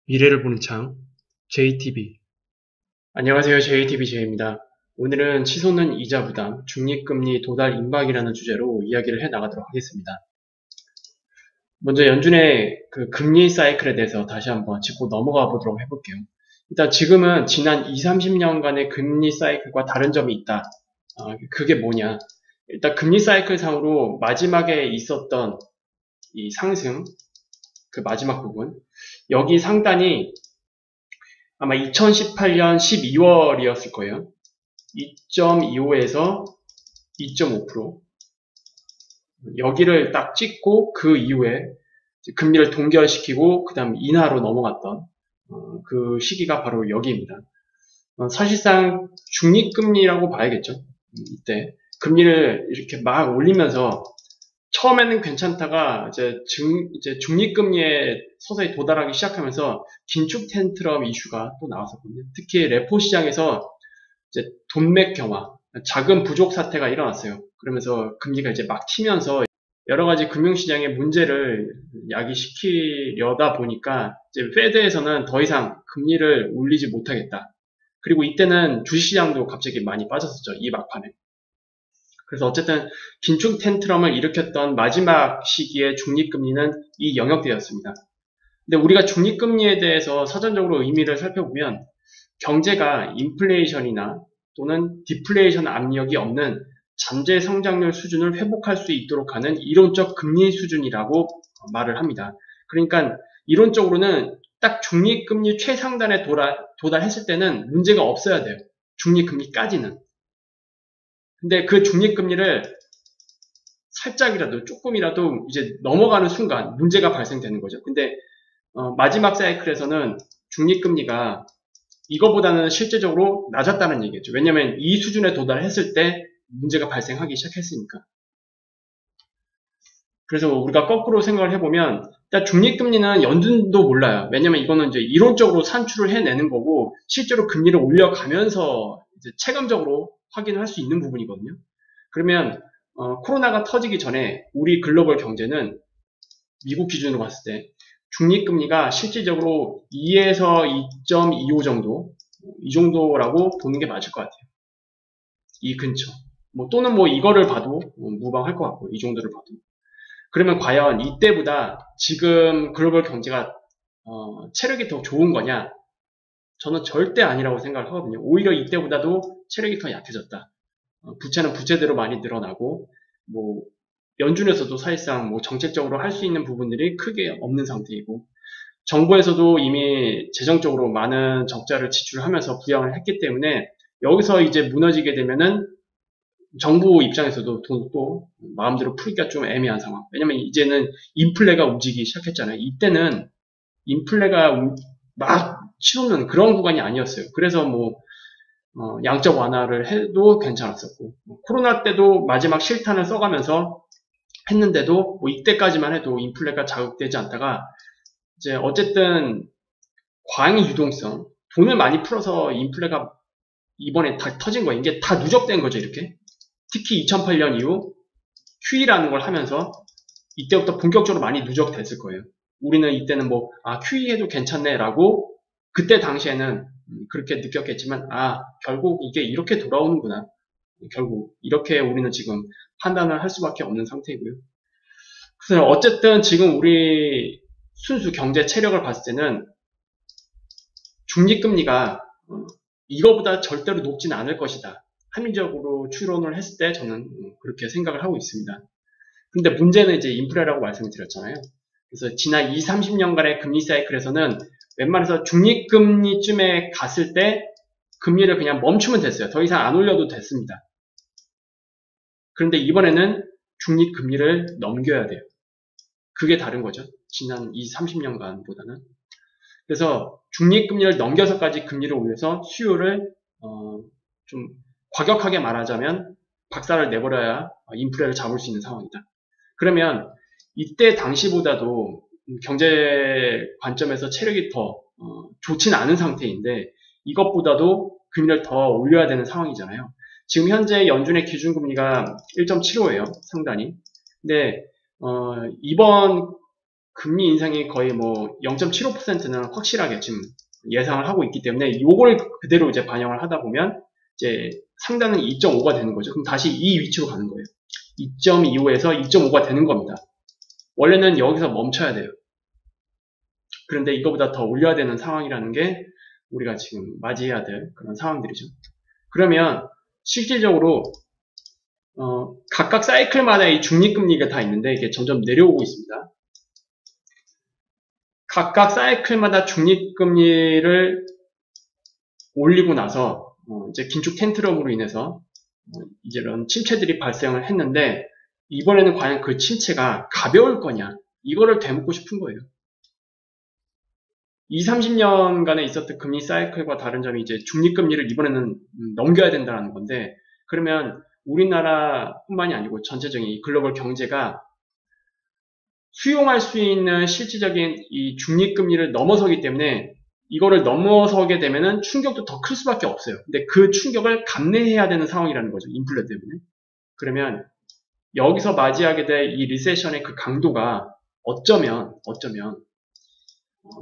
미래를 보는 창, JTB. 안녕하세요. JTBJ입니다. 오늘은 치솟는 이자 부담, 중립금리 도달 임박이라는 주제로 이야기를 해 나가도록 하겠습니다. 먼저 연준의 그 금리 사이클에 대해서 다시 한번 짚고 넘어가 보도록 해볼게요. 일단 지금은 지난 20, 30년간의 금리 사이클과 다른 점이 있다. 그게 뭐냐. 일단 금리 사이클 상으로 마지막에 있었던 이 상승, 그 마지막 부분, 여기 상단이 아마 2018년 12월이었을 거예요. 2.25에서 2.5%. 여기를 딱 찍고 그 이후에 금리를 동결시키고 그 다음 인하로 넘어갔던 그 시기가 바로 여기입니다. 사실상 중립금리라고 봐야겠죠. 이때 금리를 이렇게 막 올리면서 처음에는 괜찮다가 이제 중립금리에 서서히 도달하기 시작하면서 긴축 텐트럼 이슈가 또 나왔었거든요. 특히 레포 시장에서 이제 돈맥 경화, 자금 부족 사태가 일어났어요. 그러면서 금리가 이제 막 튀면서 여러 가지 금융시장의 문제를 야기시키려다 보니까 이제 페드에서는 더 이상 금리를 올리지 못하겠다. 그리고 이때는 주식시장도 갑자기 많이 빠졌었죠. 이 막판에. 그래서 어쨌든 긴축 텐트럼을 일으켰던 마지막 시기의 중립금리는 이 영역대였습니다. 근데 우리가 중립금리에 대해서 사전적으로 의미를 살펴보면 경제가 인플레이션이나 또는 디플레이션 압력이 없는 잠재 성장률 수준을 회복할 수 있도록 하는 이론적 금리 수준이라고 말을 합니다. 그러니까 이론적으로는 딱 중립금리 최상단에 도달했을 때는 문제가 없어야 돼요. 중립금리까지는. 근데 그 중립금리를 살짝이라도 조금이라도 이제 넘어가는 순간 문제가 발생되는 거죠. 근데 마지막 사이클에서는 중립금리가 이거보다는 실제적으로 낮았다는 얘기겠죠. 왜냐하면 이 수준에 도달했을 때 문제가 발생하기 시작했으니까. 그래서 우리가 거꾸로 생각을 해보면 일단 중립금리는 연준도 몰라요. 왜냐면 이거는 이제 이론적으로 산출을 해내는 거고 실제로 금리를 올려가면서 이제 체감적으로 확인할 수 있는 부분이거든요. 그러면 코로나가 터지기 전에 우리 글로벌 경제는 미국 기준으로 봤을 때 중립금리가 실질적으로 2에서 2.25 정도, 이 정도라고 보는 게 맞을 것 같아요. 이 근처. 또는 이거를 봐도 무방할 것 같고, 이 정도를 봐도. 그러면 과연 이때보다 지금 글로벌 경제가 체력이 더 좋은 거냐? 저는 절대 아니라고 생각을 하거든요. 오히려 이때보다도 체력이 더 약해졌다. 부채는 부채대로 많이 늘어나고, 연준에서도 사실상 정책적으로 할 수 있는 부분들이 크게 없는 상태이고, 정부에서도 이미 재정적으로 많은 적자를 지출하면서 부양을 했기 때문에 여기서 이제 무너지게 되면은 정부 입장에서도 또 마음대로 풀기가 좀 애매한 상황. 왜냐면 이제는 인플레가 움직이기 시작했잖아요. 이때는 인플레가 막 치솟는 그런 구간이 아니었어요. 그래서 양적 완화를 해도 괜찮았었고, 코로나 때도 마지막 실탄을 써가면서 했는데도 이때까지만 해도 인플레가 자극되지 않다가 이제 어쨌든 과잉 유동성, 돈을 많이 풀어서 인플레가 이번에 다 터진 거예요. 이게 다 누적된 거죠, 이렇게. 특히 2008년 이후 QE라는 걸 하면서 이때부터 본격적으로 많이 누적됐을 거예요. 우리는 이때는 QE 해도 괜찮네라고 그때 당시에는 그렇게 느꼈겠지만, 결국 이게 이렇게 돌아오는구나. 결국 이렇게 우리는 지금 판단을 할 수밖에 없는 상태이고요. 그래서 어쨌든 지금 우리 순수 경제 체력을 봤을 때는 중립금리가 이거보다 절대로 높지는 않을 것이다. 합리적으로 추론을 했을 때 저는 그렇게 생각을 하고 있습니다. 근데 문제는 이제 인플레라고 말씀을 드렸잖아요. 그래서 지난 20, 30년간의 금리 사이클에서는 웬만해서 중립금리쯤에 갔을 때 금리를 그냥 멈추면 됐어요. 더 이상 안 올려도 됐습니다. 그런데 이번에는 중립금리를 넘겨야 돼요. 그게 다른 거죠. 지난 20, 30년간보다는. 그래서 중립금리를 넘겨서까지 금리를 올려서 수요를 좀 과격하게 말하자면 박살을 내버려야 인플레를 잡을 수 있는 상황이다. 그러면 이때 당시보다도 경제 관점에서 체력이 더 좋지는 않은 상태인데 이것보다도 금리를 더 올려야 되는 상황이잖아요. 지금 현재 연준의 기준금리가 1.75예요. 상단이. 근데 이번 금리 인상이 거의 뭐 0.75%는 확실하게 지금 예상을 하고 있기 때문에 요걸 그대로 이제 반영을 하다 보면 이제 상단은 2.5가 되는 거죠. 그럼 다시 이 위치로 가는 거예요. 2.25에서 2.5가 되는 겁니다. 원래는 여기서 멈춰야 돼요. 그런데 이거보다 더 올려야 되는 상황이라는 게 우리가 지금 맞이해야 될 그런 상황들이죠. 그러면 실질적으로 각각 사이클마다 이 중립금리가 다 있는데 이게 점점 내려오고 있습니다. 각각 사이클마다 중립금리를 올리고 나서 이제 긴축 텐트럼으로 인해서 이제 이런 침체들이 발생을 했는데 이번에는 과연 그 침체가 가벼울 거냐 이거를 되묻고 싶은 거예요. 20, 30년간에 있었던 금리 사이클과 다른 점이 이제 중립금리를 이번에는 넘겨야 된다는 건데 그러면 우리나라뿐만이 아니고 전체적인 이 글로벌 경제가 수용할 수 있는 실질적인 이 중립금리를 넘어서기 때문에 이거를 넘어서게 되면은 충격도 더 클 수밖에 없어요. 근데 그 충격을 감내해야 되는 상황이라는 거죠. 인플레 때문에. 그러면 여기서 맞이하게 될 이 리세션의 그 강도가 어쩌면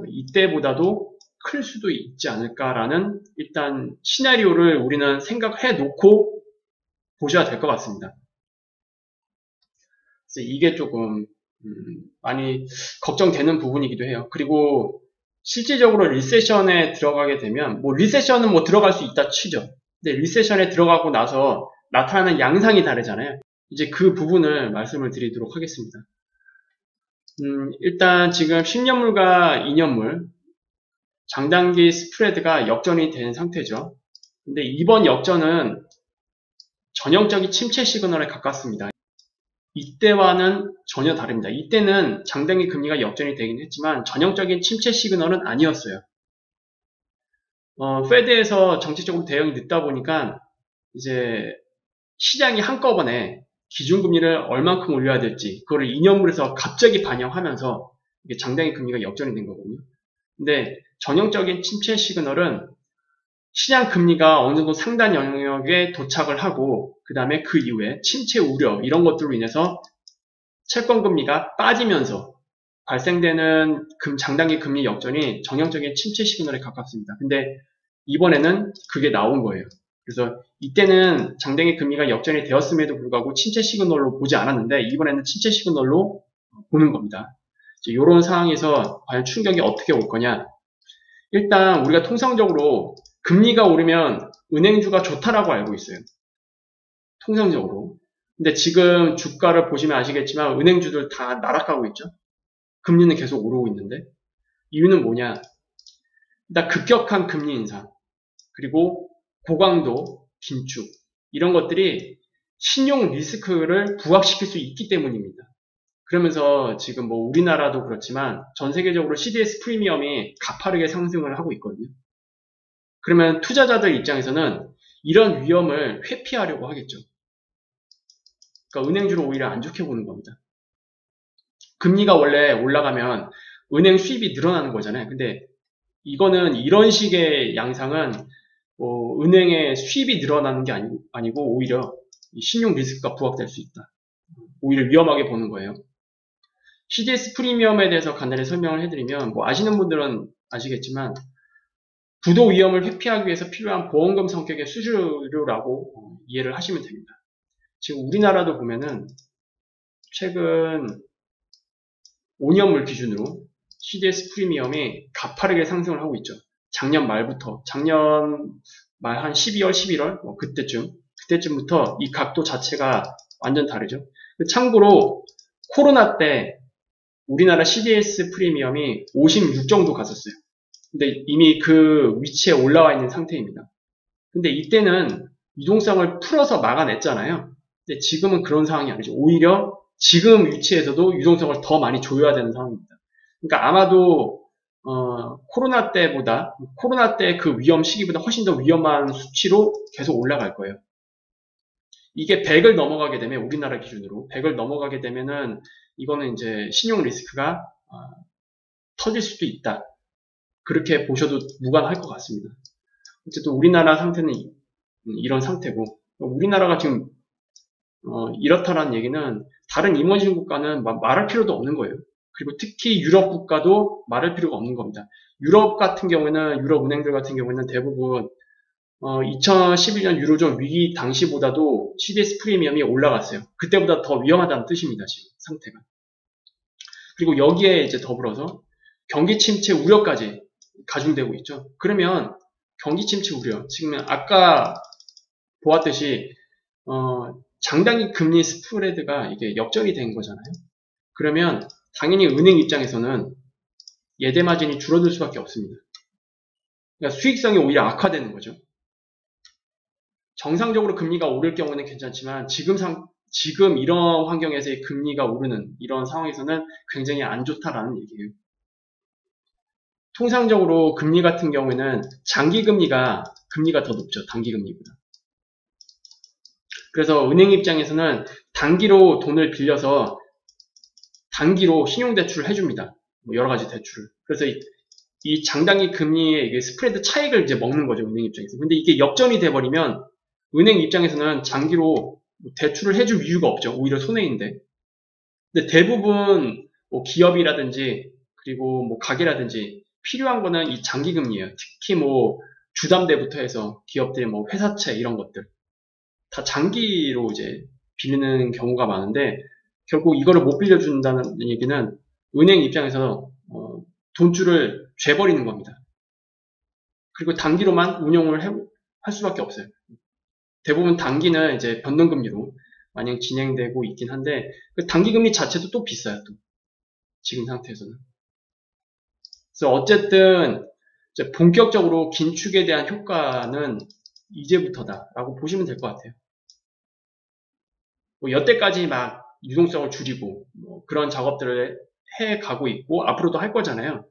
이때보다도 클 수도 있지 않을까라는 일단 시나리오를 우리는 생각해 놓고 보셔야 될 것 같습니다. 그래서 이게 조금 많이 걱정되는 부분이기도 해요. 그리고 실질적으로 리세션에 들어가게 되면 뭐 리세션은 뭐 들어갈 수 있다 치죠. 근데 리세션에 들어가고 나서 나타나는 양상이 다르잖아요. 이제 그 부분을 말씀을 드리도록 하겠습니다. 일단 지금 10년물과 2년물 장단기 스프레드가 역전이 된 상태죠. 근데 이번 역전은 전형적인 침체 시그널에 가깝습니다. 이때와는 전혀 다릅니다. 이때는 장단기 금리가 역전이 되긴 했지만 전형적인 침체 시그널은 아니었어요. 페드에서 정책적으로 대응이 늦다 보니까 이제 시장이 한꺼번에 기준금리를 얼만큼 올려야 될지 그거를 2년물에서 갑자기 반영하면서 이게 장단기 금리가 역전이 된 거거든요. 근데 전형적인 침체 시그널은 시장 금리가 어느 정도 상단 영역에 도착을 하고 그 다음에 그 이후에 침체 우려 이런 것들로 인해서 채권금리가 빠지면서 발생되는 장단기 금리 역전이 전형적인 침체 시그널에 가깝습니다. 근데 이번에는 그게 나온 거예요. 그래서 이때는 장단기 금리가 역전이 되었음에도 불구하고 침체 시그널로 보지 않았는데 이번에는 침체 시그널로 보는 겁니다. 이런 상황에서 과연 충격이 어떻게 올 거냐. 일단 우리가 통상적으로 금리가 오르면 은행주가 좋다라고 알고 있어요. 통상적으로. 근데 지금 주가를 보시면 아시겠지만 은행주들 다 나락가고 있죠. 금리는 계속 오르고 있는데 이유는 뭐냐? 일단 급격한 금리 인상 그리고 고강도 긴축 이런 것들이 신용 리스크를 부각시킬 수 있기 때문입니다. 그러면서 지금 뭐 우리나라도 그렇지만 전 세계적으로 CDS 프리미엄이 가파르게 상승을 하고 있거든요. 그러면 투자자들 입장에서는 이런 위험을 회피하려고 하겠죠. 그러니까 은행주를 오히려 안 좋게 보는 겁니다. 금리가 원래 올라가면 은행 수입이 늘어나는 거잖아요. 근데 이거는 이런 식의 양상은 은행의 수입이 늘어나는 게 아니고 오히려 신용 리스크가 부각될 수 있다. 오히려 위험하게 보는 거예요. CDS 프리미엄에 대해서 간단히 설명을 해드리면 뭐 아시는 분들은 아시겠지만 부도 위험을 회피하기 위해서 필요한 보험금 성격의 수수료라고 이해를 하시면 됩니다. 지금 우리나라도 보면은 최근 5년물 기준으로 CDS 프리미엄이 가파르게 상승을 하고 있죠. 작년 말부터, 작년 말 한 12월, 11월 뭐 그때쯤부터 이 각도 자체가 완전 다르죠. 참고로 코로나 때 우리나라 CDS 프리미엄이 56 정도 갔었어요. 근데 이미 그 위치에 올라와 있는 상태입니다. 근데 이때는 유동성을 풀어서 막아냈잖아요. 근데 지금은 그런 상황이 아니죠. 오히려 지금 위치에서도 유동성을 더 많이 조여야 되는 상황입니다. 그러니까 아마도 코로나 때 그 위험 시기보다 훨씬 더 위험한 수치로 계속 올라갈 거예요. 이게 100을 넘어가게 되면 우리나라 기준으로 100을 넘어가게 되면은 이거는 이제 신용 리스크가 터질 수도 있다. 그렇게 보셔도 무관할 것 같습니다. 어쨌든 우리나라 상태는 이런 상태고 우리나라가 지금 이렇다라는 얘기는 다른 이머징 국가는 말할 필요도 없는 거예요. 그리고 특히 유럽 국가도 말할 필요가 없는 겁니다. 유럽 같은 경우에는, 유럽 은행들 같은 경우에는 대부분 2011년 유로존 위기 당시보다도 CDS 프리미엄이 올라갔어요. 그때보다 더 위험하다는 뜻입니다. 지금 상태가. 그리고 여기에 이제 더불어서 경기 침체 우려까지 가중되고 있죠. 그러면 경기 침체 우려, 지금 아까 보았듯이 장단기 금리 스프레드가 이게 역전이 된 거잖아요. 그러면 당연히 은행 입장에서는 예대 마진이 줄어들 수밖에 없습니다. 그러니까 수익성이 오히려 악화되는 거죠. 정상적으로 금리가 오를 경우는 괜찮지만 지금 이런 환경에서의 금리가 오르는 이런 상황에서는 굉장히 안 좋다라는 얘기예요. 통상적으로 금리 같은 경우에는 장기 금리가 더 높죠. 단기 금리보다. 그래서 은행 입장에서는 단기로 돈을 빌려서 단기로 신용대출을 해줍니다. 뭐 여러 가지 대출을. 그래서 이 장단기 금리의 이게 스프레드 차익을 이제 먹는 거죠. 은행 입장에서. 근데 이게 역전이 돼버리면 은행 입장에서는 장기로 대출을 해줄 이유가 없죠. 오히려 손해인데. 근데 대부분 뭐 기업이라든지 그리고 뭐 가게라든지 필요한 거는 이 장기 금리예요. 특히 뭐 주담대부터 해서 기업들 뭐 회사채 이런 것들 다 장기로 이제 빌리는 경우가 많은데 결국 이거를 못 빌려준다는 얘기는 은행 입장에서 돈줄을 죄버리는 겁니다. 그리고 단기로만 운용을 할 수밖에 없어요. 대부분 단기는 이제 변동금리로 마냥 진행되고 있긴 한데 그 단기금리 자체도 또 비싸요. 또 지금 상태에서는. 그래서 어쨌든 이제 본격적으로 긴축에 대한 효과는 이제부터다라고 보시면 될 것 같아요. 뭐 여태까지 막 유동성을 줄이고 뭐 그런 작업들을 해가고 있고 앞으로도 할 거잖아요.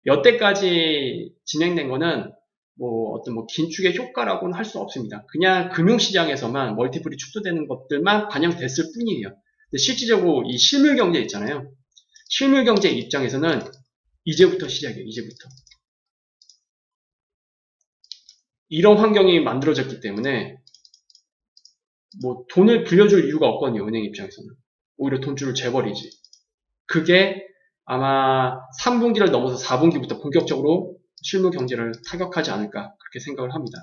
여태까지 진행된 거는 뭐 어떤 뭐 긴축의 효과라고는 할 수 없습니다. 그냥 금융시장에서만 멀티플이 축소되는 것들만 반영됐을 뿐이에요. 근데 실질적으로 이 실물경제 있잖아요. 실물경제 입장에서는 이제부터 시작이에요. 이제부터. 이런 환경이 만들어졌기 때문에 뭐 돈을 빌려줄 이유가 없거든요. 은행 입장에서는. 오히려 돈줄을 재버리지. 그게 아마 3분기를 넘어서 4분기부터 본격적으로 실무 경제를 타격하지 않을까 그렇게 생각을 합니다.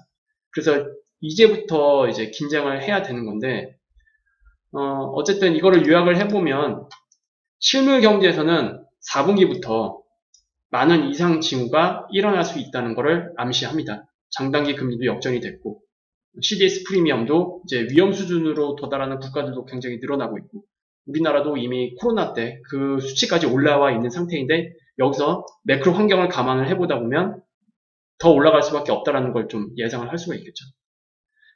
그래서 이제부터 이제 긴장을 해야 되는 건데 어쨌든 이거를 요약을 해보면 실무 경제에서는 4분기부터 많은 이상 징후가 일어날 수 있다는 것을 암시합니다. 장단기 금리도 역전이 됐고 CDS 프리미엄도 이제 위험 수준으로 도달하는 국가들도 굉장히 늘어나고 있고 우리나라도 이미 코로나 때 그 수치까지 올라와 있는 상태인데 여기서 매크로 환경을 감안을 해보다 보면 더 올라갈 수밖에 없다는 걸 좀 예상을 할 수가 있겠죠.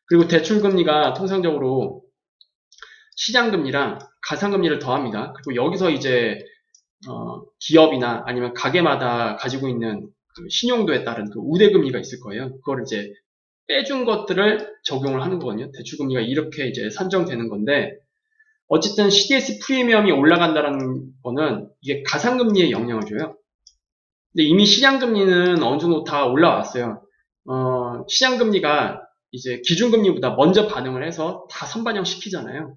그리고 대출금리가 통상적으로 시장금리랑 가상금리를 더합니다. 그리고 여기서 이제 기업이나 아니면 가게마다 가지고 있는 그 신용도에 따른 그 우대금리가 있을 거예요. 그걸 이제 빼준 것들을 적용을 하는 거거든요. 대출금리가 이렇게 이제 산정되는 건데 어쨌든 CDS 프리미엄이 올라간다는 거는 이게 가상금리에 영향을 줘요. 근데 이미 시장금리는 어느 정도 다 올라왔어요. 시장금리가 이제 기준금리보다 먼저 반응을 해서 다 선반영 시키잖아요.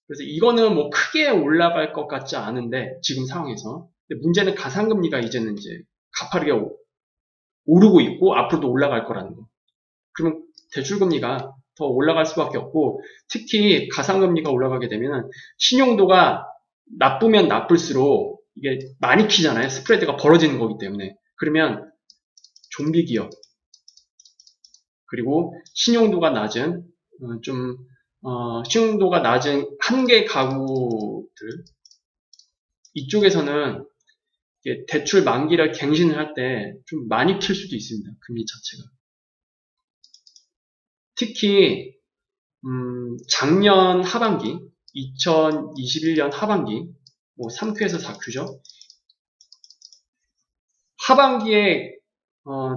그래서 이거는 뭐 크게 올라갈 것 같지 않은데 지금 상황에서. 근데 문제는 가상금리가 이제는 이제 가파르게 오르고 있고 앞으로도 올라갈 거라는 거. 그러면 대출금리가 더 올라갈 수밖에 없고 특히 가상금리가 올라가게 되면 신용도가 나쁘면 나쁠수록 이게 많이 키잖아요. 스프레드가 벌어지는 거기 때문에. 그러면 좀비 기업 그리고 신용도가 낮은 신용도가 낮은 한계 가구들 이쪽에서는 대출 만기를 갱신을 할 때 좀 많이 킬 수도 있습니다. 금리 자체가. 특히 작년 하반기, 2021년 하반기, 뭐 3Q에서 4Q죠. 하반기에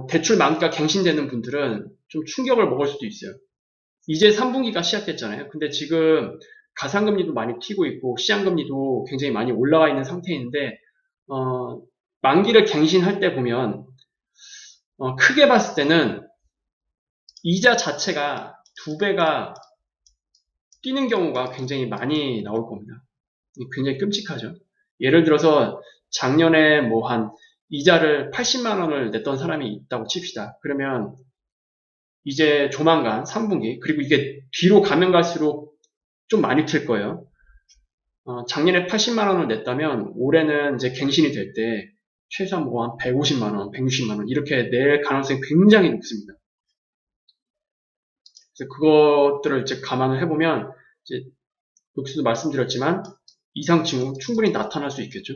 대출 만기가 갱신되는 분들은 좀 충격을 먹을 수도 있어요. 이제 3분기가 시작됐잖아요. 근데 지금 가상금리도 많이 튀고 있고 시장금리도 굉장히 많이 올라와 있는 상태인데 만기를 갱신할 때 보면 크게 봤을 때는 이자 자체가 2배가 뛰는 경우가 굉장히 많이 나올 겁니다. 굉장히 끔찍하죠. 예를 들어서 작년에 뭐 한 이자를 80만 원을 냈던 사람이 있다고 칩시다. 그러면 이제 조만간 3분기, 그리고 이게 뒤로 가면 갈수록 좀 많이 튈 거예요. 작년에 80만 원을 냈다면 올해는 이제 갱신이 될 때 최소한 뭐 한 150만 원, 160만 원 이렇게 낼 가능성이 굉장히 높습니다. 그래서 그것들을 이제 감안을 해보면 이제 여기서도 말씀드렸지만 이상 징후 충분히 나타날 수 있겠죠.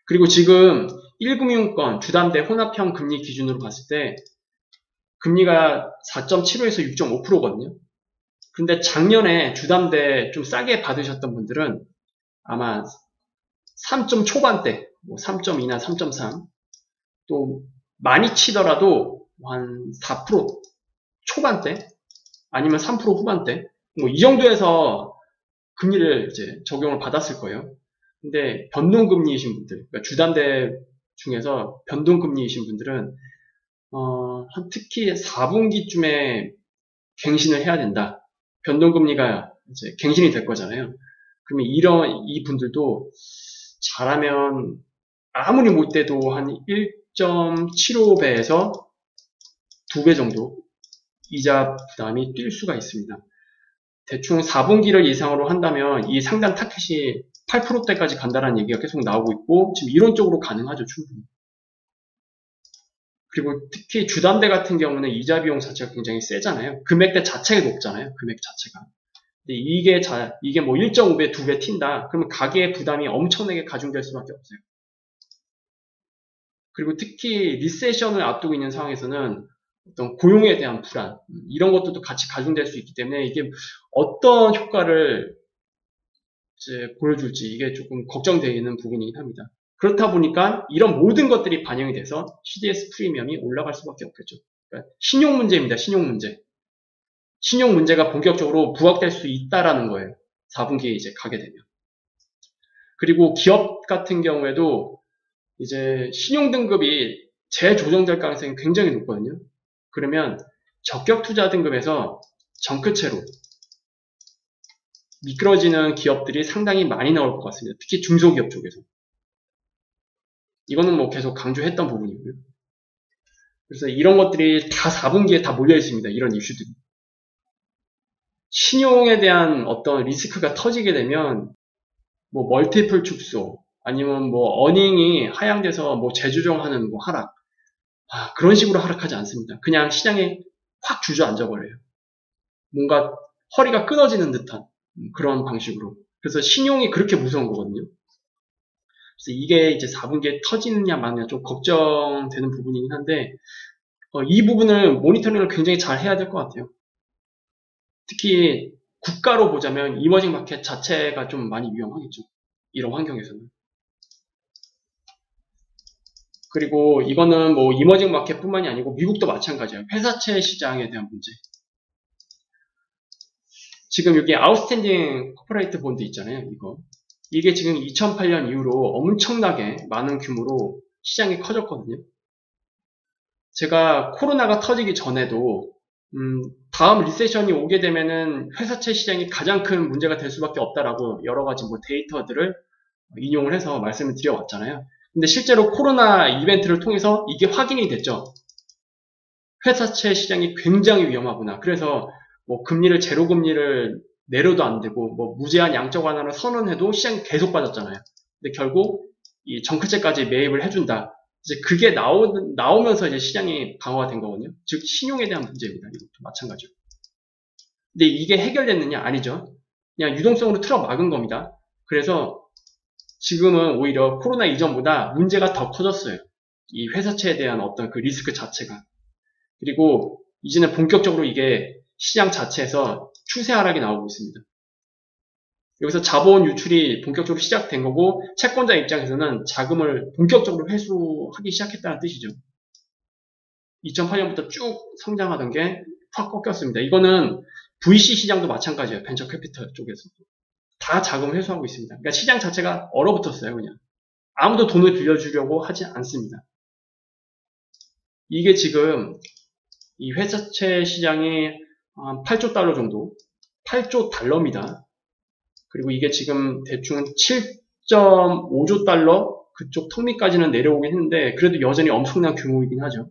그리고 지금 1금융권 주담대 혼합형 금리 기준으로 봤을 때 금리가 4.75에서 6.5%거든요. 근데 작년에 주담대 좀 싸게 받으셨던 분들은 아마 3점 초반대, 뭐 3.2나 3.3, 또 많이 치더라도 한 4% 초반대, 아니면 3% 후반대, 뭐 이 정도에서 금리를 이제 적용을 받았을 거예요. 근데 변동금리이신 분들, 그러니까 주담대 중에서 변동금리이신 분들은 특히 4분기쯤에 갱신을 해야 된다. 변동금리가 이제 갱신이 될 거잖아요. 그러면 이 분들도 잘하면 아무리 못 돼도 한 1.75배에서 2배 정도 이자 부담이 뛸 수가 있습니다. 대충 4분기를 예상으로 한다면 이 상단 타켓이 8%대까지 간다는 얘기가 계속 나오고 있고 지금 이론적으로 가능하죠, 충분히. 그리고 특히 주담대 같은 경우는 이자 비용 자체가 굉장히 세잖아요. 금액대 자체가 높잖아요, 금액 자체가. 근데 이게 뭐 1.5배, 2배 튄다. 그러면 가계의 부담이 엄청나게 가중될 수밖에 없어요. 그리고 특히 리세션을 앞두고 있는 상황에서는 어떤 고용에 대한 불안, 이런 것들도 같이 가중될 수 있기 때문에 이게 어떤 효과를 이제 보여줄지 이게 조금 걱정되는 부분이긴 합니다. 그렇다 보니까 이런 모든 것들이 반영이 돼서 CDS 프리미엄이 올라갈 수밖에 없겠죠. 그러니까 신용 문제입니다. 신용 문제. 신용 문제가 본격적으로 부각될 수 있다라는 거예요. 4분기에 이제 가게 되면. 그리고 기업 같은 경우에도 이제 신용 등급이 재조정될 가능성이 굉장히 높거든요. 그러면 적격 투자 등급에서 정크채로 미끄러지는 기업들이 상당히 많이 나올 것 같습니다. 특히 중소기업 쪽에서. 이거는 뭐 계속 강조했던 부분이고요. 그래서 이런 것들이 다 4분기에 다 몰려 있습니다. 이런 이슈들이. 신용에 대한 어떤 리스크가 터지게 되면 뭐 멀티플 축소 아니면 뭐 어닝이 하향돼서 뭐 재조정하는 뭐 하락 그런 식으로 하락하지 않습니다. 그냥 시장에 확 주저앉아 버려요. 뭔가 허리가 끊어지는 듯한 그런 방식으로. 그래서 신용이 그렇게 무서운 거거든요. 그래서 이게 이제 4분기에 터지느냐 마느냐 좀 걱정되는 부분이긴 한데 이 부분을 모니터링을 굉장히 잘 해야 될 것 같아요. 특히 국가로 보자면 이머징 마켓 자체가 좀 많이 위험하겠죠. 이런 환경에서는. 그리고 이거는 뭐 이머징 마켓뿐만이 아니고 미국도 마찬가지예요. 회사채 시장에 대한 문제. 지금 여기 아웃스탠딩 코퍼레이트 본드 있잖아요. 이게 지금 2008년 이후로 엄청나게 많은 규모로 시장이 커졌거든요. 제가 코로나가 터지기 전에도 다음 리세션이 오게 되면은 회사채 시장이 가장 큰 문제가 될 수밖에 없다라고 여러 가지 뭐 데이터들을 인용을 해서 말씀을 드려왔잖아요. 근데 실제로 코로나 이벤트를 통해서 이게 확인이 됐죠. 회사채 시장이 굉장히 위험하구나. 그래서 뭐 금리를 제로 금리를 내려도 안 되고 뭐 무제한 양적 완화를 선언해도 시장이 계속 빠졌잖아요. 근데 결국 이 정크채까지 매입을 해준다. 이제 그게 나오면서 이제 시장이 강화가 된 거거든요. 즉 신용에 대한 문제입니다. 이것도 마찬가지로. 근데 이게 해결됐느냐? 아니죠. 그냥 유동성으로 틀어 막은 겁니다. 그래서 지금은 오히려 코로나 이전보다 문제가 더 커졌어요. 이 회사채에 대한 어떤 그 리스크 자체가. 그리고 이제는 본격적으로 이게 시장 자체에서 추세 하락이 나오고 있습니다. 여기서 자본 유출이 본격적으로 시작된 거고 채권자 입장에서는 자금을 본격적으로 회수하기 시작했다는 뜻이죠. 2008년부터 쭉 성장하던 게 확 꺾였습니다. 이거는 VC 시장도 마찬가지예요. 벤처 캐피털 쪽에서. 다 자금 회수하고 있습니다. 그러니까 시장 자체가 얼어붙었어요. 그냥. 아무도 돈을 빌려주려고 하지 않습니다. 이게 지금 이 회사채 시장이 8조 달러 정도, 8조 달러입니다. 그리고 이게 지금 대충 10.5조 달러 그쪽 턱밑까지는 내려오긴 했는데 그래도 여전히 엄청난 규모이긴 하죠.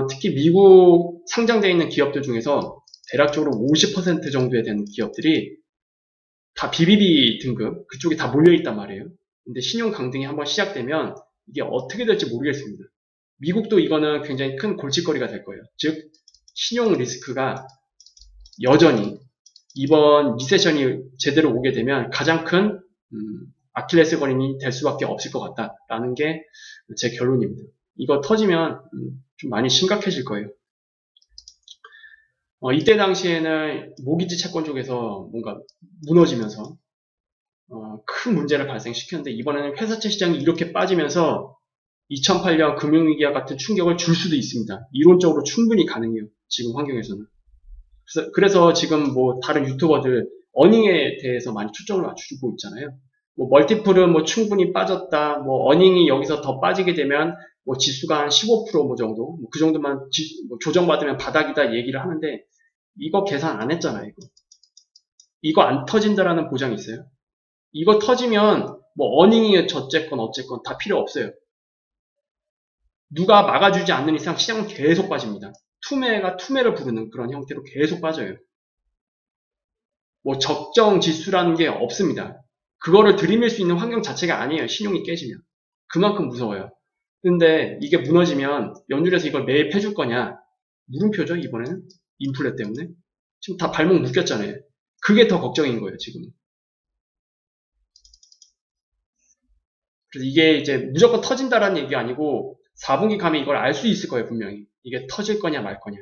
특히 미국 상장되어 있는 기업들 중에서 대략적으로 50% 정도에 되는 기업들이 다 BBB 등급 그쪽에 다 몰려있단 말이에요. 근데 신용 강등이 한번 시작되면 이게 어떻게 될지 모르겠습니다. 미국도 이거는 굉장히 큰 골칫거리가 될 거예요. 즉 신용 리스크가 여전히 이번 리세션이 제대로 오게 되면 가장 큰 아킬레스건이 될 수밖에 없을 것 같다라는 게 제 결론입니다. 이거 터지면 좀 많이 심각해질 거예요. 이때 당시에는 모기지 채권 쪽에서 뭔가 무너지면서 큰 문제를 발생시켰는데 이번에는 회사채 시장이 이렇게 빠지면서 2008년 금융위기와 같은 충격을 줄 수도 있습니다. 이론적으로 충분히 가능해요. 지금 환경에서는. 그래서 지금 뭐 다른 유튜버들 어닝에 대해서 많이 초점을 맞추고 있잖아요. 뭐 멀티플은 뭐 충분히 빠졌다. 뭐 어닝이 여기서 더 빠지게 되면 뭐 지수가 한 15% 정도, 뭐 그 정도만 뭐 조정받으면 바닥이다 얘기를 하는데 이거 계산 안 했잖아요. 이거 안 터진다라는 보장이 있어요. 이거 터지면 뭐 어닝이 어쨌건 다 필요 없어요. 누가 막아주지 않는 이상 시장은 계속 빠집니다. 투매가 투매를 부르는 그런 형태로 계속 빠져요. 뭐 적정 지수라는 게 없습니다. 그거를 들이밀 수 있는 환경 자체가 아니에요. 신용이 깨지면. 그만큼 무서워요. 근데 이게 무너지면 연준에서 이걸 매입해 줄 거냐? 물음표죠, 이번에는. 인플레 때문에. 지금 다 발목 묶였잖아요. 그게 더 걱정인 거예요, 지금은. 그래서 이게 이제 무조건 터진다라는 얘기가 아니고 4분기 가면 이걸 알 수 있을 거예요, 분명히. 이게 터질 거냐 말 거냐.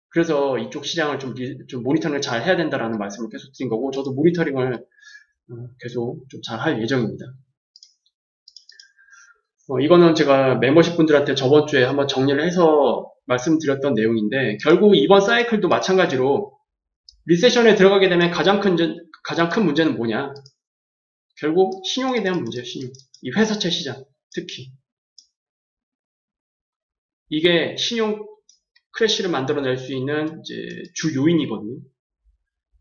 그래서 이쪽 시장을 좀 모니터링을 잘 해야 된다라는 말씀을 계속 드린 거고 저도 모니터링을 계속 좀 잘 할 예정입니다. 이거는 제가 멤버십 분들한테 저번 주에 한번 정리를 해서 말씀드렸던 내용인데 결국 이번 사이클도 마찬가지로 리세션에 들어가게 되면 가장 큰 문제는 뭐냐? 결국 신용에 대한 문제예요. 신용. 이 회사채 시장 특히 이게 신용 크래시를 만들어낼 수 있는 이제 주 요인이거든요.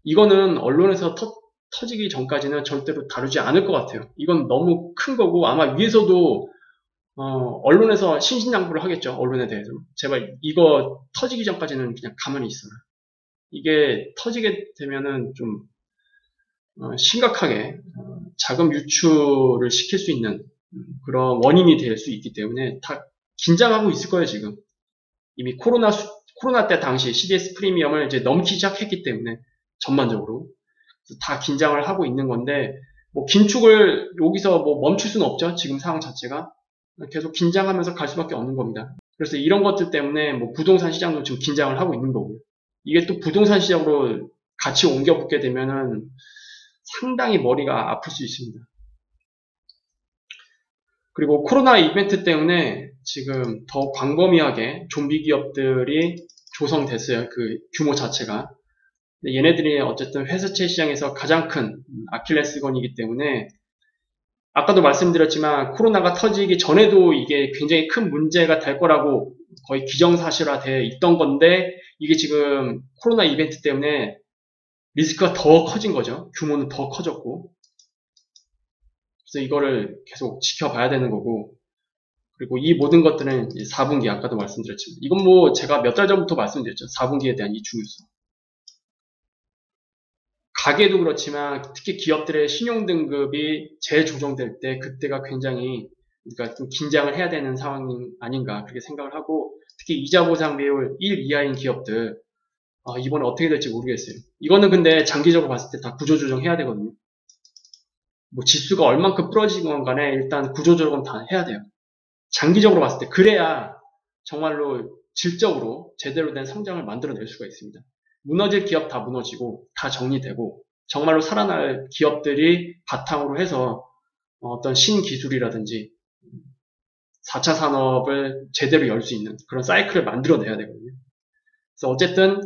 이거는 언론에서 터지기 전까지는 절대로 다루지 않을 것 같아요. 이건 너무 큰 거고 아마 위에서도 언론에서 신신당부를 하겠죠. 언론에 대해서. 제발 이거 터지기 전까지는 그냥 가만히 있어라. 이게 터지게 되면은 좀 심각하게 자금 유출을 시킬 수 있는 그런 원인이 될 수 있기 때문에 다 긴장하고 있을 거예요. 지금 이미 코로나 때 당시 CDS 프리미엄을 이제 넘기 시작했기 때문에 전반적으로 다 긴장을 하고 있는 건데 뭐 긴축을 여기서 뭐 멈출 수는 없죠. 지금 상황 자체가 계속 긴장하면서 갈 수밖에 없는 겁니다. 그래서 이런 것들 때문에 뭐 부동산 시장도 지금 긴장을 하고 있는 거고요. 이게 또 부동산 시장으로 같이 옮겨 붙게 되면은 상당히 머리가 아플 수 있습니다. 그리고 코로나 이벤트 때문에 지금 더 광범위하게 좀비 기업들이 조성됐어요. 그 규모 자체가. 얘네들이 어쨌든 회사채 시장에서 가장 큰 아킬레스건이기 때문에 아까도 말씀드렸지만 코로나가 터지기 전에도 이게 굉장히 큰 문제가 될 거라고 거의 기정사실화되어 있던 건데 이게 지금 코로나 이벤트 때문에 리스크가 더 커진 거죠. 규모는 더 커졌고 그래서 이거를 계속 지켜봐야 되는 거고 그리고 이 모든 것들은 4분기 아까도 말씀드렸지만 이건 뭐 제가 몇 달 전부터 말씀드렸죠. 4분기에 대한 이 중요성. 가계도 그렇지만 특히 기업들의 신용등급이 재조정될 때 그때가 굉장히 그러니까 좀 긴장을 해야 되는 상황이 아닌가 그렇게 생각을 하고 특히 이자 보상 비율 1 이하인 기업들 이번에 어떻게 될지 모르겠어요. 이거는 근데 장기적으로 봤을 때 다 구조조정해야 되거든요. 뭐 지수가 얼만큼 부러지건 간에 일단 구조조정은 다 해야 돼요. 장기적으로 봤을 때 그래야 정말로 질적으로 제대로 된 성장을 만들어낼 수가 있습니다. 무너질 기업 다 무너지고 다 정리되고 정말로 살아날 기업들이 바탕으로 해서 어떤 신기술이라든지 4차 산업을 제대로 열 수 있는 그런 사이클을 만들어내야 되거든요. 그래서 어쨌든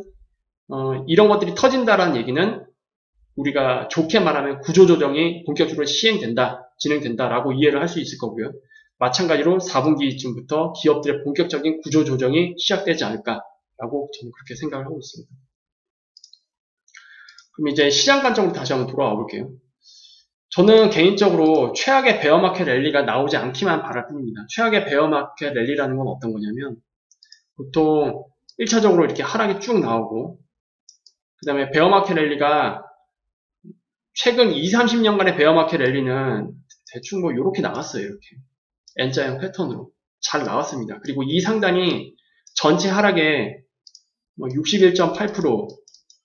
이런 것들이 터진다라는 얘기는 우리가 좋게 말하면 구조조정이 본격적으로 진행된다라고 이해를 할 수 있을 거고요. 마찬가지로 4분기쯤부터 기업들의 본격적인 구조조정이 시작되지 않을까라고 저는 그렇게 생각을 하고 있습니다. 그럼 이제 시장 관점으로 다시 한번 돌아와 볼게요. 저는 개인적으로 최악의 베어마켓 랠리가 나오지 않기만 바랄 뿐입니다. 최악의 베어마켓 랠리라는 건 어떤 거냐면 보통 1차적으로 이렇게 하락이 쭉 나오고 그 다음에 베어마켓 랠리가 최근 2, 30년간의 베어마켓 랠리는 대충 뭐 이렇게 나왔어요. 이렇게 N자형 패턴으로 잘 나왔습니다. 그리고 이 상단이 전체 하락의 뭐 61.8%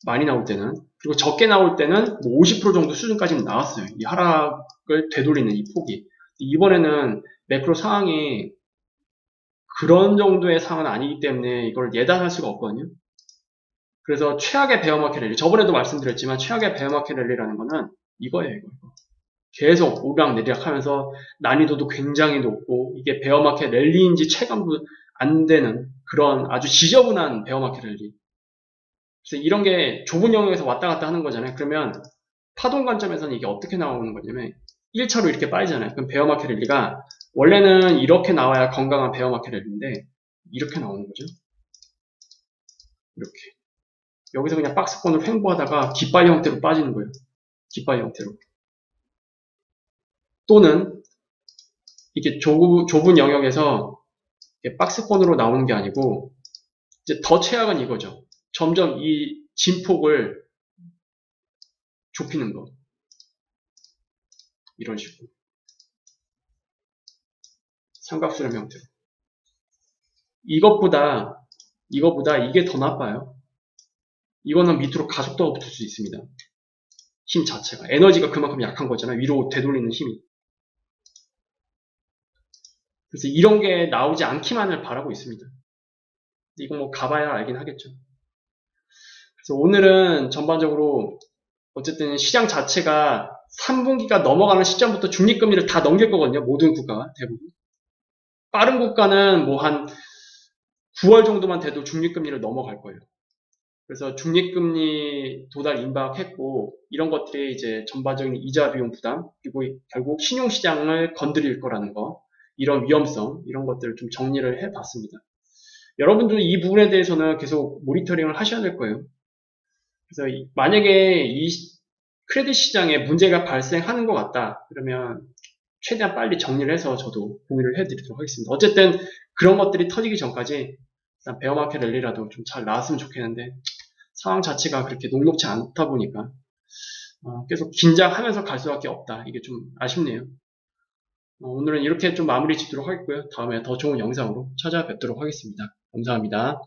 많이 나올 때는 그리고 적게 나올 때는 뭐 50% 정도 수준까지는 나왔어요. 이 하락을 되돌리는 이 폭이. 이번에는 매크로 상황이 그런 정도의 상황은 아니기 때문에 이걸 예단할 수가 없거든요. 그래서 최악의 베어마켓 랠리, 저번에도 말씀드렸지만 최악의 베어마켓 랠리라는 거는 이거예요. 이거. 계속 오르락내리락 하면서 난이도도 굉장히 높고 이게 베어마켓 랠리인지 체감도 안 되는 그런 아주 지저분한 베어마켓 랠리. 그래서 이런 게 좁은 영역에서 왔다 갔다 하는 거잖아요. 그러면 파동 관점에서는 이게 어떻게 나오는 거냐면 1차로 이렇게 빠지잖아요. 그럼 베어마켓 랠리가 원래는 이렇게 나와야 건강한 베어마켓 랠리인데 이렇게 나오는 거죠. 이렇게. 여기서 그냥 박스권으로 횡보하다가 깃발 형태로 빠지는 거예요. 깃발 형태로. 또는 이게 좁은 영역에서 박스권으로 나오는 게 아니고 이제 더 최악은 이거죠. 점점 이 진폭을 좁히는 거. 이런 식으로. 삼각수렴 형태로. 이것보다 이게 더 나빠요. 이거는 밑으로 가속도가 붙을 수 있습니다. 힘 자체가. 에너지가 그만큼 약한 거잖아요. 위로 되돌리는 힘이. 그래서 이런 게 나오지 않기만을 바라고 있습니다. 이거 뭐 가봐야 알긴 하겠죠. 그래서 오늘은 전반적으로 어쨌든 시장 자체가 3분기가 넘어가는 시점부터 중립금리를 다 넘길 거거든요. 모든 국가가 대부분. 빠른 국가는 뭐 한 9월 정도만 돼도 중립금리를 넘어갈 거예요. 그래서 중립금리 도달 임박했고 이런 것들이 이제 전반적인 이자 비용 부담 그리고 결국 신용시장을 건드릴 거라는 거 이런 위험성 이런 것들을 좀 정리를 해봤습니다. 여러분도 이 부분에 대해서는 계속 모니터링을 하셔야 될 거예요. 그래서 만약에 이 크레딧 시장에 문제가 발생하는 것 같다 그러면 최대한 빨리 정리를 해서 저도 공유를 해드리도록 하겠습니다. 어쨌든 그런 것들이 터지기 전까지 일단 베어마켓 랠리라도 좀 잘 나왔으면 좋겠는데 상황 자체가 그렇게 녹록지 않다 보니까 계속 긴장하면서 갈 수밖에 없다. 이게 좀 아쉽네요. 오늘은 이렇게 좀 마무리 짓도록 하겠고요. 다음에 더 좋은 영상으로 찾아뵙도록 하겠습니다. 감사합니다.